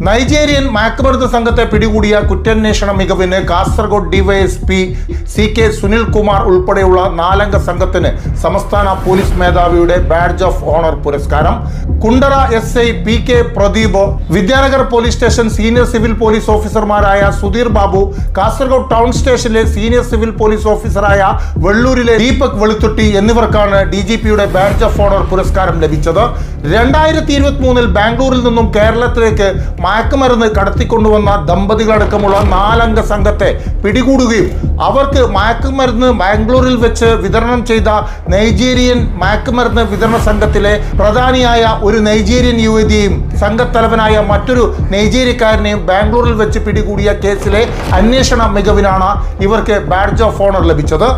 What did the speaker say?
Nigerian മയക്കുമരുന്ന് സംഘത്തെ പിടികൂടിയ കുറ്റാന്വേഷണ മികവിന് കാസർഗോഡ് ഡിവൈഎസ്പി CK സുനിൽകുമാർ ഉൾപ്പെടെയുള്ള 4 അംഗ സംഘത്തിന് സംസ്ഥാന പോലീസ് മേധാവിയുടെ ബാഡ്ജ് ഓഫ് ഓണർ പുരസ്കാരം. Kundara SI PK Pradeep, Vidyanagar police station senior civil police ഓഫീസർമാരായ സുധീർ ബാബു, കാസർഗോഡ് ടൗൺ സ്റ്റേഷനിലെ സീനിയർ സിവിൽ പോലീസ് ഓഫീസറായ വെള്ളൂരിലെ ദീപക് വെളുത്തുട്ടി എന്നിവർക്കാണ് DGPയുടെ ബാഡ്ജ് ഓഫ് ഓണർ പുരസ്കാരം ലഭിച്ചത്. 2023 ബാംഗ്ലൂരിൽ നിന്നും കേരളത്തിലേക്ക് മയക്കുമരുന്ന് കടത്തിക്കൊണ്ടുവന്ന ദമ്പതികളടക്കമുള്ള 4 അംഗ സംഘത്തെ പിടികൂടുകയും അവർക്ക് മയക്കുമരുന്ന് ബാംഗ്ലൂരിൽ വെച്ച് വിതരണം ചെയ്ത നൈജീരിയൻ മയക്കുമരുന്ന് വിതരണ സംഘത്തിലെ പ്രധാനിയായ ഒരു നൈജീരിയൻ യുവതിയെയും സംഘത്തലവനായ മറ്റൊരു നൈജീരിയക്കാരനെയും ബാംഗ്ലൂരിൽ വെച്ച് പിടികൂടിയ കേസിലെ അന്വേഷണ മികവിനാണ് ഇവർക്ക് ബാഡ്ജ് ഓഫ് ഓണർ ലഭിച്ചത്.